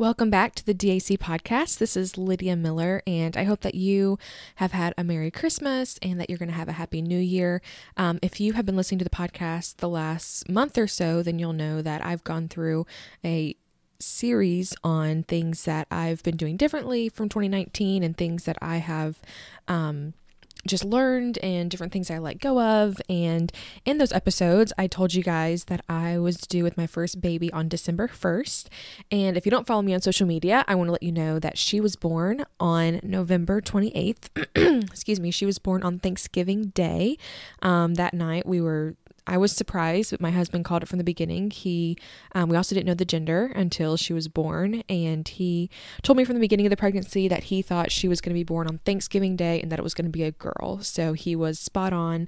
Welcome back to the DAC podcast. This is Lydia Miller, and I hope that you have had a Merry Christmas and that you're going to have a Happy New Year. If you have been listening to the podcast the last month or so, then you'll know that I've gone through a series on things that I've been doing differently from 2019 and things that I have just learned and different things I let go of. And in those episodes, I told you guys that I was due with my first baby on December 1st. And if you don't follow me on social media, I want to let you know that she was born on November 28th. Excuse me. She was born on Thanksgiving Day. That night I was surprised, but my husband called it from the beginning. We also didn't know the gender until she was born, and he told me from the beginning of the pregnancy that he thought she was going to be born on Thanksgiving Day and that it was going to be a girl. So he was spot on.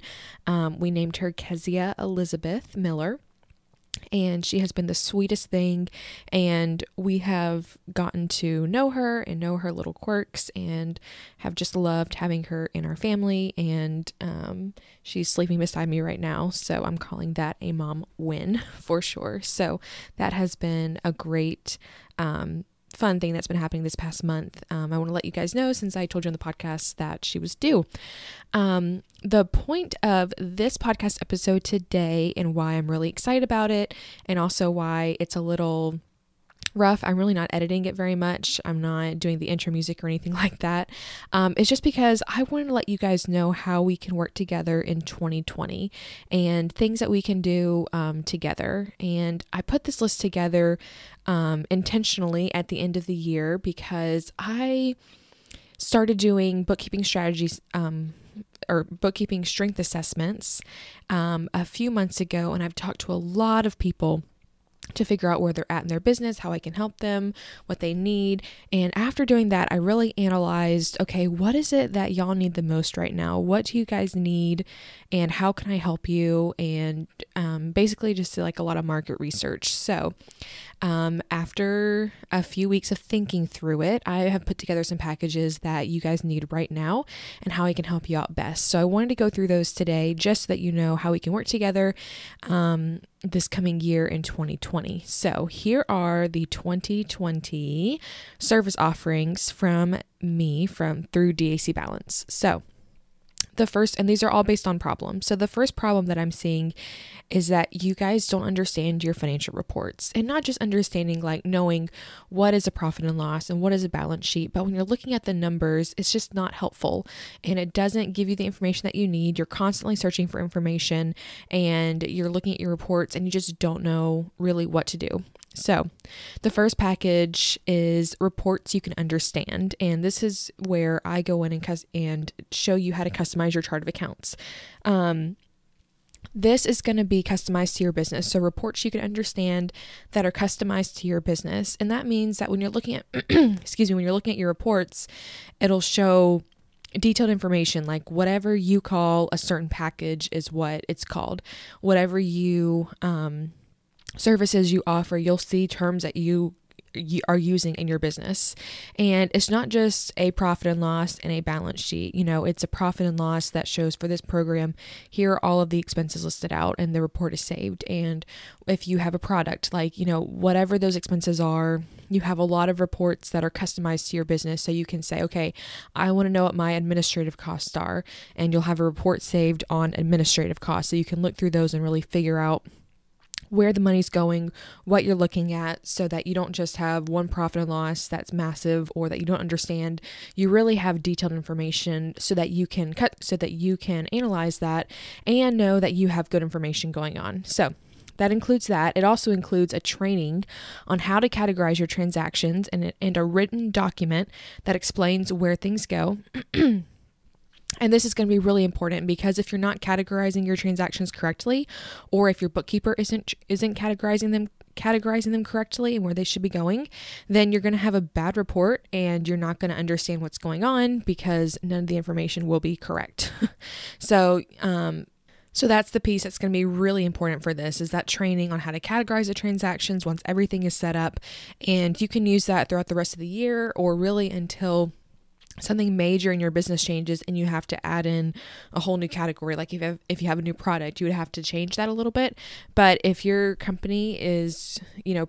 We named her Kezia Elizabeth Miller. And she has been the sweetest thing, and we have gotten to know her and know her little quirks and have just loved having her in our family. And she's sleeping beside me right now, so I'm calling that a mom win for sure. So that has been a great fun thing that's been happening this past month. I want to let you guys know, since I told you on the podcast that she was due. The point of this podcast episode today, and why I'm really excited about it, and also why it's a little rough, I'm really not editing it very much. I'm not doing the intro music or anything like that. It's just because I wanted to let you guys know how we can work together in 2020 and things that we can do together. And I put this list together intentionally at the end of the year because I started doing bookkeeping strategies or bookkeeping strength assessments a few months ago, and I've talked to a lot of people to figure out where they're at in their business, how I can help them, what they need. And after doing that, I really analyzed, okay, what is it that y'all need the most right now? What do you guys need? And how can I help you? And basically just like a lot of market research. So after a few weeks of thinking through it, I have put together some packages that you guys need right now and how I can help you out best. So I wanted to go through those today just so that you know how we can work together this coming year in 2020. So here are the 2020 service offerings from me through DAC Balance. So the first, and these are all based on problems. So the first problem that I'm seeing is that you guys don't understand your financial reports, and not just understanding, like knowing what is a profit and loss and what is a balance sheet, but when you're looking at the numbers, it's just not helpful and it doesn't give you the information that you need. You're constantly searching for information and you're looking at your reports and you just don't know really what to do. So the first package is reports you can understand. And this is where I go in and show you how to customize your chart of accounts. This is going to be customized to your business. So reports you can understand that are customized to your business. And that means that when you're looking at, when you're looking at your reports, it'll show detailed information, like whatever you call a certain package is what it's called. Whatever you, services you offer, you'll see terms that you are using in your business. And it's not just a profit and loss and a balance sheet. It's a profit and loss that shows for this program, here are all of the expenses listed out and the report is saved. And if you have a product, like, whatever those expenses are, you have a lot of reports that are customized to your business. So you can say, okay, I want to know what my administrative costs are. And you'll have a report saved on administrative costs. So you can look through those and really figure out where the money's going, what you're looking at, so that you don't just have one profit and loss that's massive or that you don't understand. You really have detailed information so that you can analyze that and know that you have good information going on. So that includes that. It also includes a training on how to categorize your transactions and a written document that explains where things go. And this is going to be really important because if you're not categorizing your transactions correctly, or if your bookkeeper isn't categorizing them correctly and where they should be going, then you're going to have a bad report and you're not going to understand what's going on because none of the information will be correct. So that's the piece that's going to be really important for this, is that training on how to categorize the transactions once everything is set up. And you can use that throughout the rest of the year, or really until something major in your business changes and you have to add in a whole new category. Like if you have a new product, you would have to change that a little bit. But if your company is,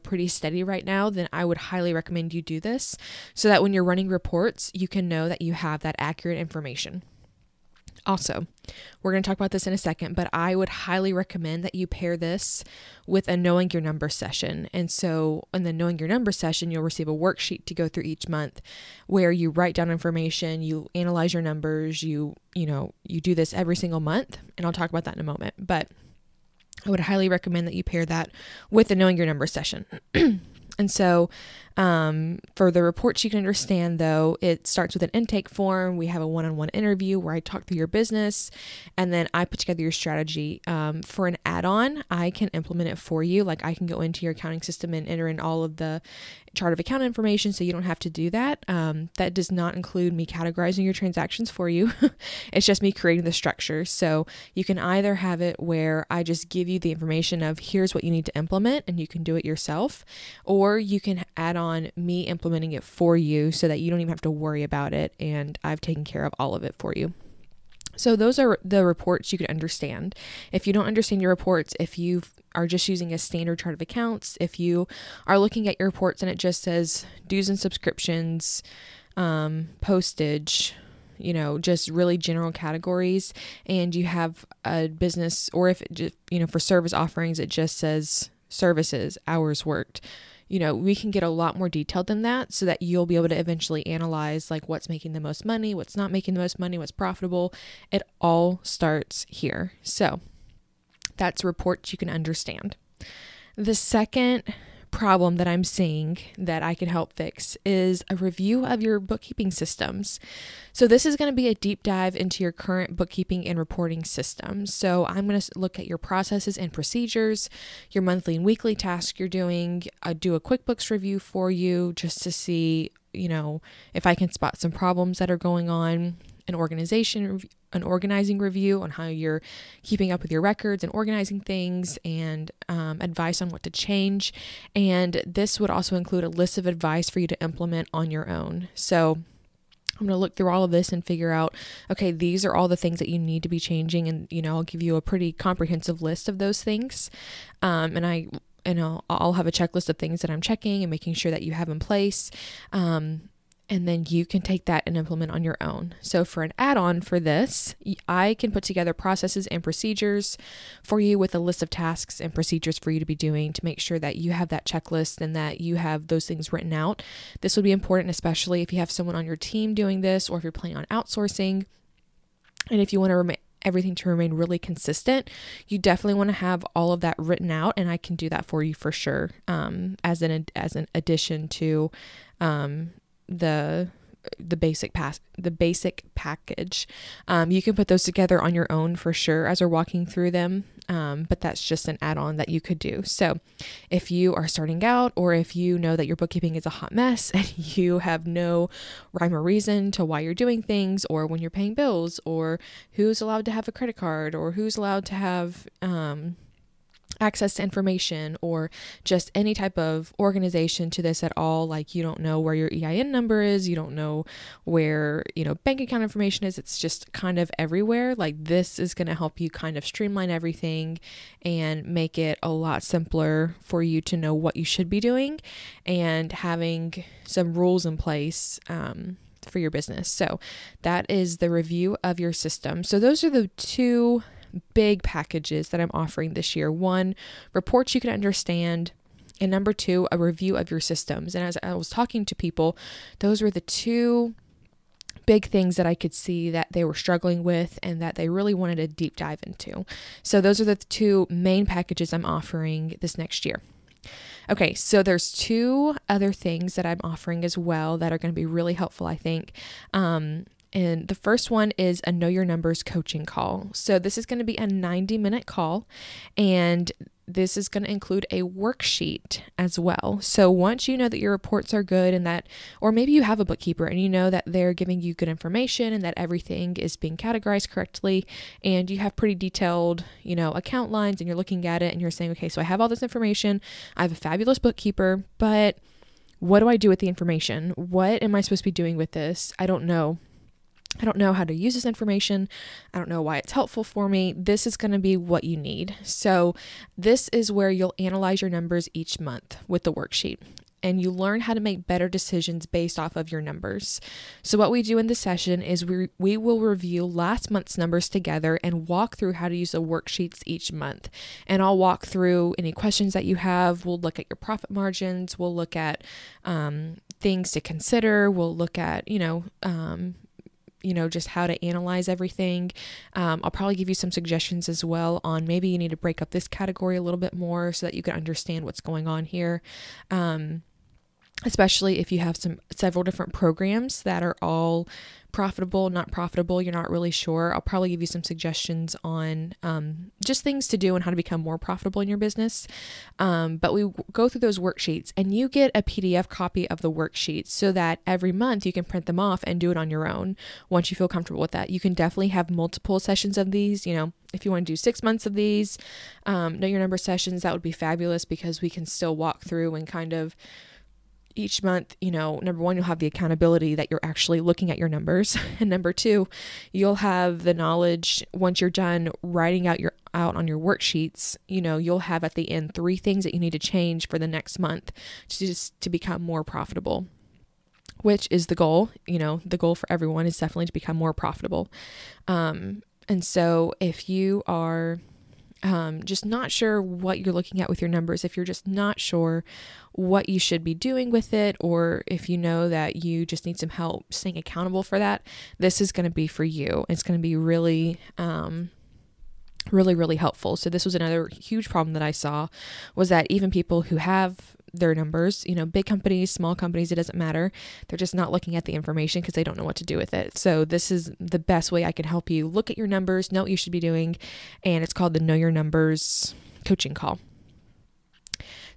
pretty steady right now, then I would highly recommend you do this so that when you're running reports, you can know that you have that accurate information. Also, we're going to talk about this in a second, but I would highly recommend that you pair this with a knowing your numbers session. And so in the knowing your numbers session, you'll receive a worksheet to go through each month where you write down information, you analyze your numbers, you do this every single month. And I'll talk about that in a moment, but I would highly recommend that you pair that with the knowing your numbers session. And so for the reports you can understand, though, it starts with an intake form. We have a one-on-one interview where I talk through your business, and then I put together your strategy. For an add-on, I can implement it for you. Like I can go into your accounting system and enter in all of the chart of account information so you don't have to do that. That does not include me categorizing your transactions for you. It's just me creating the structure. So you can either have it where I just give you the information of here's what you need to implement and you can do it yourself, or you can add on me implementing it for you so that you don't even have to worry about it and I've taken care of all of it for you. So those are the reports you can understand. If you don't understand your reports, if you are just using a standard chart of accounts, if you are looking at your reports and it just says dues and subscriptions, postage, just really general categories, and you have a business, or if it just, for service offerings, it just says services, hours worked, we can get a lot more detailed than that so that you'll be able to eventually analyze like what's making the most money, what's not making the most money, what's profitable. It all starts here. So that's reports you can understand. The second problem that I'm seeing that I can help fix is a review of your bookkeeping systems. So this is going to be a deep dive into your current bookkeeping and reporting systems. So I'm going to look at your processes and procedures, your monthly and weekly tasks you're doing. I do a QuickBooks review for you just to see, if I can spot some problems that are going on, an organizing review on how you're keeping up with your records and organizing things, and advice on what to change. And this would also include a list of advice for you to implement on your own. So I'm going to look through all of this and figure out, okay, these are all the things that you need to be changing. And, I'll give you a pretty comprehensive list of those things. And I'll have a checklist of things that I'm checking and making sure that you have in place. And then you can take that and implement on your own. So for an add-on for this, I can put together processes and procedures for you with a list of tasks and procedures for you to be doing to make sure that you have that checklist and that you have those things written out. This would be important, especially if you have someone on your team doing this, or if you're planning on outsourcing. And if you want to everything to remain really consistent, you definitely want to have all of that written out, and I can do that for you for sure, as an addition to the basic package. You can put those together on your own for sure as we're walking through them. But that's just an add-on that you could do. So if you are starting out, or if you know that your bookkeeping is a hot mess and you have no rhyme or reason to why you're doing things, or when you're paying bills, or who's allowed to have a credit card, or who's allowed to have, access to information, or just any type of organization to this at all, like you don't know where your EIN number is, you don't know where, bank account information is, it's just kind of everywhere. Like this is going to help you kind of streamline everything and make it a lot simpler for you to know what you should be doing, and having some rules in place, for your business. So that is the review of your system. So those are the two big packages that I'm offering this year. One, reports you can understand, and number two, a review of your systems. And as I was talking to people, those were the two big things that I could see that they were struggling with and that they really wanted a deep dive into. So those are the two main packages I'm offering this next year. Okay, so there's two other things that I'm offering as well that are going to be really helpful, I think. And the first one is a Know Your Numbers coaching call. So this is going to be a 90-minute call, and this is going to include a worksheet as well. So once you know that your reports are good, and that, or maybe you have a bookkeeper and you know that they're giving you good information and that everything is being categorized correctly, and you have pretty detailed, account lines, and you're looking at it and you're saying, okay, so I have all this information, I have a fabulous bookkeeper, but what do I do with the information? What am I supposed to be doing with this? I don't know. I don't know how to use this information. I don't know why it's helpful for me. This is going to be what you need. So this is where you'll analyze your numbers each month with the worksheet, and you learn how to make better decisions based off of your numbers. So what we do in this session is we will review last month's numbers together and walk through how to use the worksheets each month. And I'll walk through any questions that you have. We'll look at your profit margins. We'll look at things to consider. We'll look at, just how to analyze everything. I'll probably give you some suggestions as well on maybe you need to break up this category a little bit more so that you can understand what's going on here. Especially if you have several different programs that are all profitable, not profitable, you're not really sure. I'll probably give you some suggestions on just things to do and how to become more profitable in your business. But we go through those worksheets, and you get a PDF copy of the worksheets so that every month you can print them off and do it on your own once you feel comfortable with that. You can definitely have multiple sessions of these. If you want to do 6 months of these, know your number sessions, that would be fabulous because we can still walk through and kind of each month, number one, you'll have the accountability that you're actually looking at your numbers. And number two, you'll have the knowledge once you're done writing out on your worksheets, you'll have at the end 3 things that you need to change for the next month to become more profitable, which is the goal. The goal for everyone is definitely to become more profitable. And so if you are just not sure what you're looking at with your numbers, if you're just not sure what you should be doing with it, or if you know that you just need some help staying accountable for that, this is going to be for you. It's going to be really, really helpful. So this was another huge problem that I saw, was that even people who have their numbers, big companies, small companies, it doesn't matter. They're just not looking at the information because they don't know what to do with it. So this is the best way I can help you look at your numbers, know what you should be doing. And it's called the Know Your Numbers coaching call.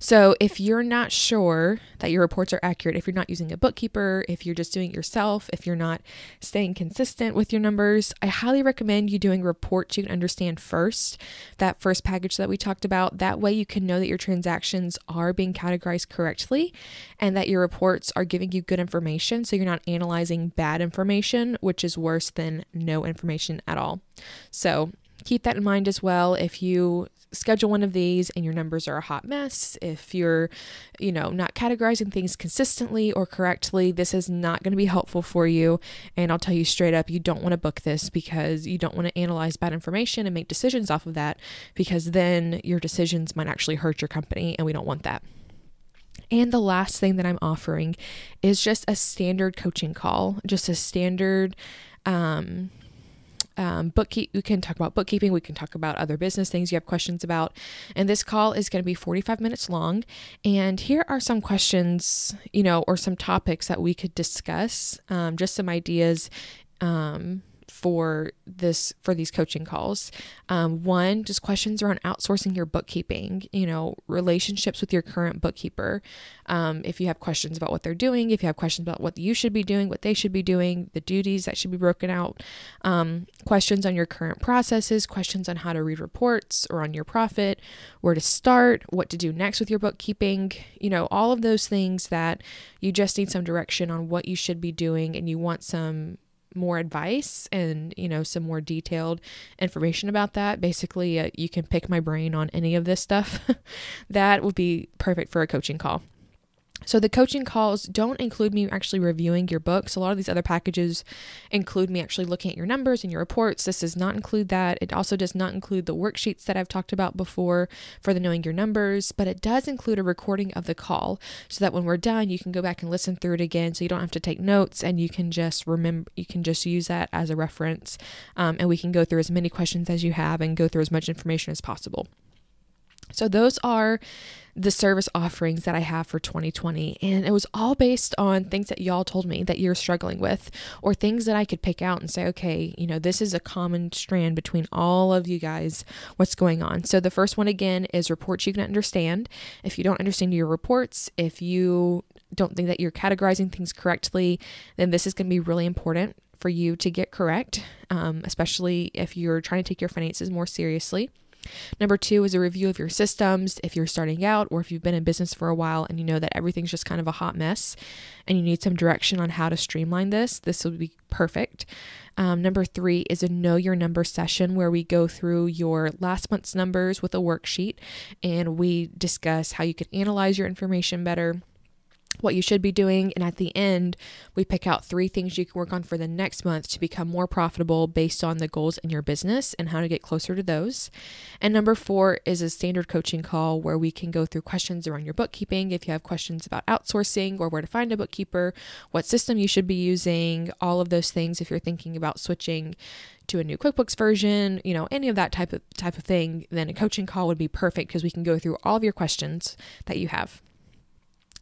So if you're not sure that your reports are accurate, if you're not using a bookkeeper, if you're just doing it yourself, if you're not staying consistent with your numbers, I highly recommend you doing reports you can understand first, that first package that we talked about. That way you can know that your transactions are being categorized correctly and that your reports are giving you good information, so you're not analyzing bad information, which is worse than no information at all. So keep that in mind as well. If you schedule one of these and your numbers are a hot mess, if you're, not categorizing things consistently or correctly, this is not going to be helpful for you. And I'll tell you straight up, you don't want to book this because you don't want to analyze bad information and make decisions off of that, because then your decisions might actually hurt your company, and we don't want that. And the last thing that I'm offering is just a standard coaching call, just a standard, we can talk about bookkeeping. We can talk about other business things you have questions about. And this call is going to be 45 minutes long. And here are some questions, or some topics that we could discuss, just some ideas, for these coaching calls. One, just questions around outsourcing your bookkeeping, relationships with your current bookkeeper. If you have questions about what they're doing, if you have questions about what you should be doing, what they should be doing, the duties that should be broken out, questions on your current processes, questions on how to read reports or on your profit, where to start, what to do next with your bookkeeping, all of those things that you just need some direction on what you should be doing, and you want some more advice and, some more detailed information about that. Basically, you can pick my brain on any of this stuff. That would be perfect for a coaching call. So the coaching calls don't include me actually reviewing your books. A lot of these other packages include me actually looking at your numbers and your reports. This does not include that. It also does not include the worksheets that I've talked about before for the knowing your numbers, but it does include a recording of the call so that when we're done, you can go back and listen through it again, so you don't have to take notes, and you can just use that as a reference. And we can go through as many questions as you have and go through as much information as possible. So those are the service offerings that I have for 2020. And it was all based on things that y'all told me that you're struggling with, or things that I could pick out and say, okay, this is a common strand between all of you guys. What's going on? So the first one, again, is reports you can understand. If you don't understand your reports, if you don't think that you're categorizing things correctly, then this is going to be really important for you to get correct, especially if you're trying to take your finances more seriously. Number 2 is a review of your systems. If you're starting out or if you've been in business for a while and you know that everything's just kind of a hot mess and you need some direction on how to streamline this would be perfect. Number 3 is a know your number session where we go through your last month's numbers with a worksheet and we discuss how you can analyze your information better, what you should be doing. And at the end, we pick out 3 things you can work on for the next month to become more profitable based on the goals in your business and how to get closer to those. And number 4 is a standard coaching call where we can go through questions around your bookkeeping. If you have questions about outsourcing or where to find a bookkeeper, what system you should be using, all of those things. If you're thinking about switching to a new QuickBooks version, any of that type of thing, then a coaching call would be perfect because we can go through all of your questions that you have.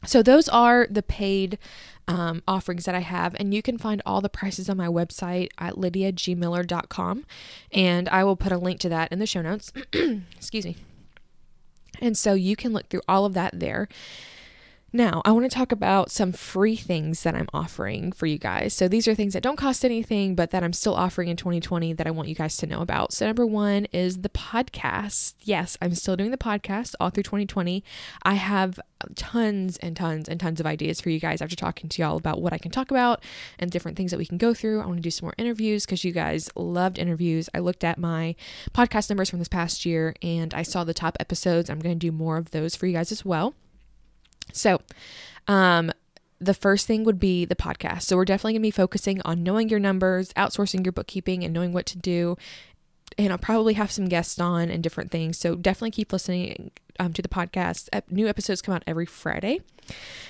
So those are the paid offerings that I have, and you can find all the prices on my website at lydiagmiller.com, and I will put a link to that in the show notes. Excuse me. And so you can look through all of that there. Now, I want to talk about some free things that I'm offering for you guys. So these are things that don't cost anything, but that I'm still offering in 2020 that I want you guys to know about. So number 1 is the podcast. Yes, I'm still doing the podcast all through 2020. I have tons and tons and tons of ideas for you guys after talking to y'all about what I can talk about and different things that we can go through. I want to do some more interviews because you guys loved interviews. I looked at my podcast numbers from this past year and I saw the top episodes. I'm going to do more of those for you guys as well. So, the first thing would be the podcast. So we're definitely going to be focusing on knowing your numbers, outsourcing your bookkeeping, and knowing what to do. And I'll probably have some guests on and different things. So definitely keep listening to the podcast. New episodes come out every Friday.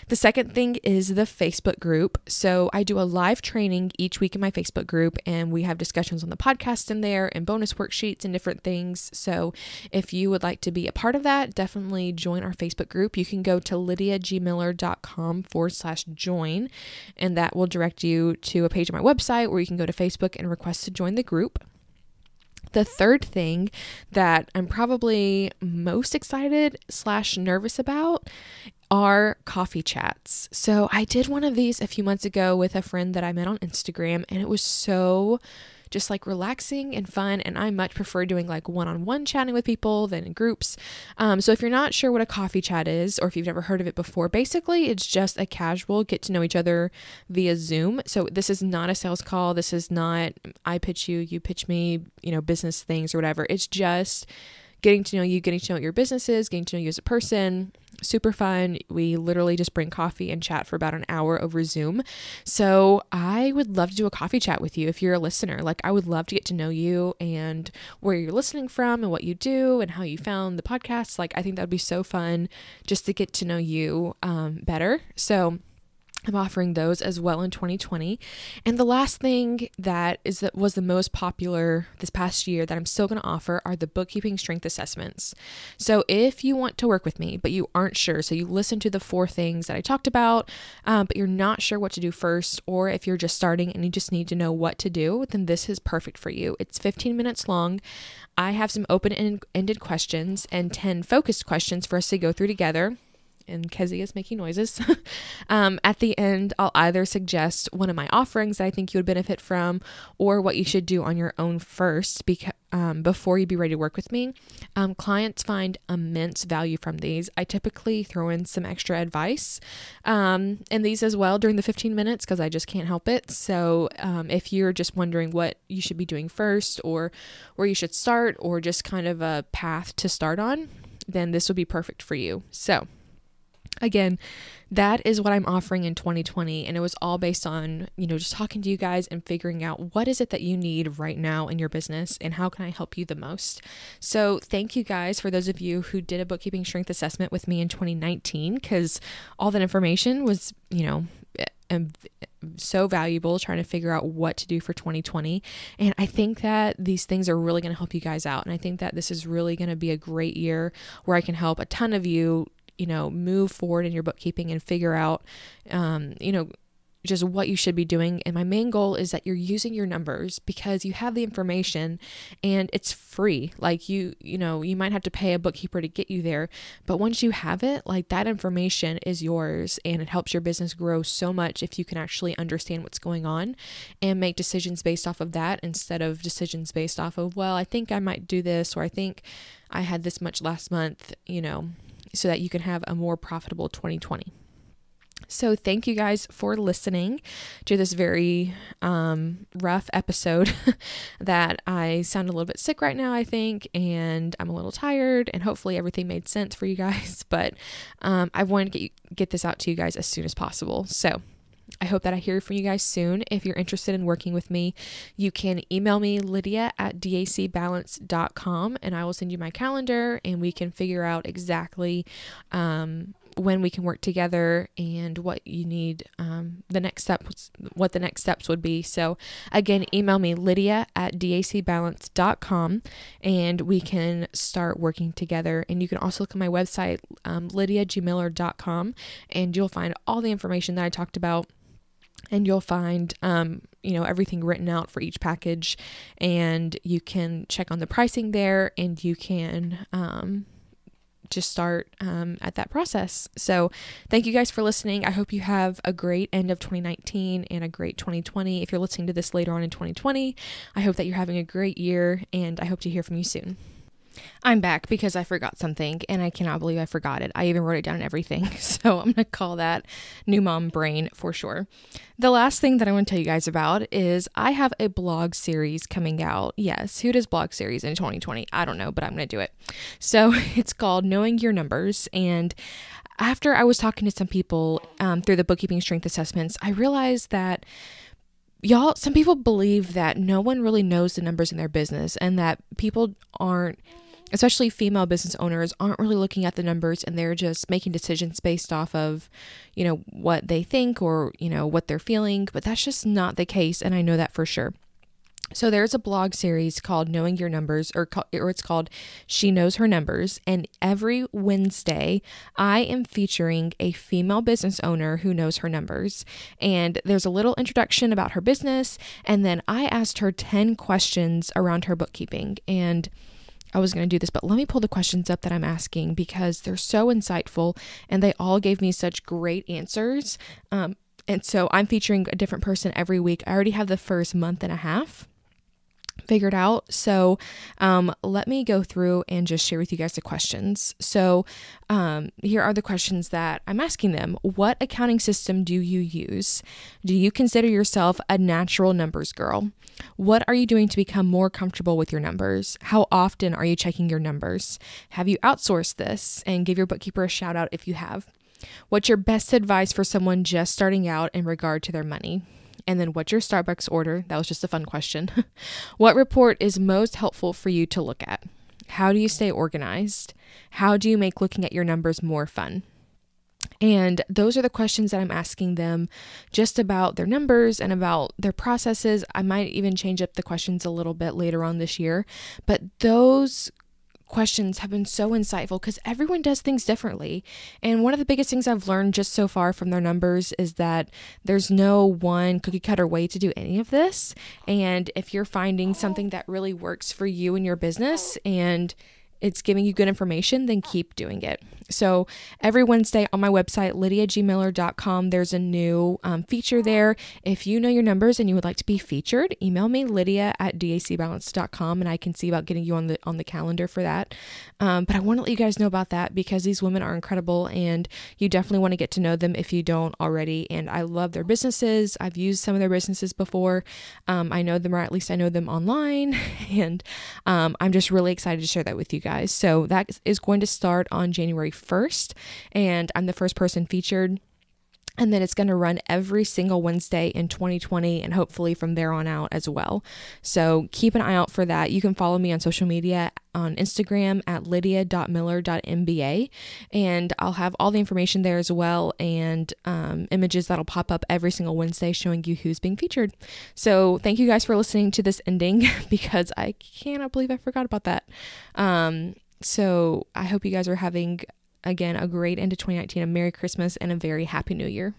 The second thing is the Facebook group. So I do a live training each week in my Facebook group, and we have discussions on the podcast in there and bonus worksheets and different things. So if you would like to be a part of that, definitely join our Facebook group. You can go to lydiagmiller.com/join, and that will direct you to a page on my website where you can go to Facebook and request to join the group. The third thing that I'm probably most excited / nervous about are coffee chats. So I did one of these a few months ago with a friend that I met on Instagram, and it was so just like relaxing and fun. And I much prefer doing like one-on-one chatting with people than in groups. So if you're not sure what a coffee chat is, or if you've never heard of it before, basically it's just a casual get to know each other via Zoom. So this is not a sales call. This is not I pitch you, you pitch me, business things or whatever. It's just getting to know you, getting to know what your business is, getting to know you as a person. Super fun. We literally just bring coffee and chat for about an hour over Zoom. So I would love to do a coffee chat with you if you're a listener. Like, I would love to get to know you and where you're listening from and what you do and how you found the podcast. Like, I think that would be so fun just to get to know you better. So I'm offering those as well in 2020. And the last thing that was the most popular this past year that I'm still going to offer are the bookkeeping strength assessments. So if you want to work with me, but you aren't sure, so you listen to the 4 things that I talked about, but you're not sure what to do first, or if you're just starting and you just need to know what to do, then this is perfect for you. It's 15 minutes long. I have some open-ended questions and 10 focused questions for us to go through together. And Kezia is making noises. At the end, I'll either suggest one of my offerings that I think you would benefit from, or what you should do on your own first before you be ready to work with me. Clients find immense value from these. I typically throw in some extra advice in these as well during the 15 minutes because I just can't help it. So if you're just wondering what you should be doing first, or where you should start, or just kind of a path to start on, then this would be perfect for you. So again, that is what I'm offering in 2020. And it was all based on, just talking to you guys and figuring out what is it that you need right now in your business and how can I help you the most. So thank you guys for those of you who did a bookkeeping strength assessment with me in 2019, because all that information was, so valuable trying to figure out what to do for 2020. And I think that these things are really going to help you guys out. And I think that this is really going to be a great year where I can help a ton of you move forward in your bookkeeping and figure out, just what you should be doing. And my main goal is that you're using your numbers because you have the information and it's free. Like you might have to pay a bookkeeper to get you there, but once you have it, like that information is yours, and it helps your business grow so much if you can actually understand what's going on and make decisions based off of that instead of decisions based off of, well, I think I might do this, or I think I had this much last month, so that you can have a more profitable 2020. So thank you guys for listening to this very rough episode that I sound a little bit sick right now, I think, and I'm a little tired, and hopefully everything made sense for you guys, but I wanted to get this out to you guys as soon as possible. So I hope that I hear from you guys soon. If you're interested in working with me, you can email me, lydia@dacbalance.com, and I will send you my calendar, and we can figure out exactly when we can work together and what you need, what the next steps would be. So again, email me, lydia@dacbalance.com, and we can start working together. And you can also look at my website, lydiagmiller.com, and you'll find all the information that I talked about. And you'll find, everything written out for each package, and you can check on the pricing there, and you can, just start at that process. So thank you guys for listening. I hope you have a great end of 2019 and a great 2020. If you're listening to this later on in 2020, I hope that you're having a great year, and I hope to hear from you soon. I'm back because I forgot something, and I cannot believe I forgot it. I even wrote it down and everything. So I'm going to call that new mom brain for sure. The last thing that I want to tell you guys about is I have a blog series coming out. Yes, who does blog series in 2020? I don't know, but I'm going to do it. So it's called Knowing Your Numbers. And after I was talking to some people through the bookkeeping strength assessments, I realized that some people believe that no one really knows the numbers in their business, and that people aren't, especially female business owners, aren't really looking at the numbers, and they're just making decisions based off of, what they think or, what they're feeling. But that's just not the case, and I know that for sure. So there's a blog series called Knowing Your Numbers, or it's called She Knows Her Numbers. And every Wednesday, I am featuring a female business owner who knows her numbers. And there's a little introduction about her business. And then I asked her 10 questions around her bookkeeping. And I was going to do this, but let me pull the questions up that I'm asking because they're so insightful, and they all gave me such great answers. And so I'm featuring a different person every week. I already have the first month and a half figured out. So let me go through and just share with you guys the questions. So here are the questions that I'm asking them. What accounting system do you use? Do you consider yourself a natural numbers girl? What are you doing to become more comfortable with your numbers? How often are you checking your numbers? Have you outsourced this? And give your bookkeeper a shout out if you have. What's your best advice for someone just starting out in regard to their money? And then what's your Starbucks order? That was just a fun question. What report is most helpful for you to look at? How do you stay organized? How do you make looking at your numbers more fun? And those are the questions that I'm asking them just about their numbers and about their processes. I might even change up the questions a little bit later on this year, but those questions have been so insightful because everyone does things differently. And one of the biggest things I've learned just so far from their numbers is that there's no one cookie cutter way to do any of this. And if you're finding something that really works for you and your business and it's giving you good information, then keep doing it. So every Wednesday on my website, lydiagmiller.com, there's a new feature there. If you know your numbers and you would like to be featured, email me, lydia@dacbalance.com, and I can see about getting you on the calendar for that. But I want to let you guys know about that because these women are incredible, and you definitely want to get to know them if you don't already. And I love their businesses. I've used some of their businesses before. I know them, or at least I know them online, and I'm just really excited to share that with you guys. So that is going to start on January 1st, and I'm the first person featured. And then it's going to run every single Wednesday in 2020 and hopefully from there on out as well. So keep an eye out for that. You can follow me on social media on Instagram at lydia.miller.mba, and I'll have all the information there as well, and images that'll pop up every single Wednesday showing you who's being featured. So thank you guys for listening to this ending because I cannot believe I forgot about that. So I hope you guys are having, again, a great end of 2019, a Merry Christmas, and a very Happy New Year.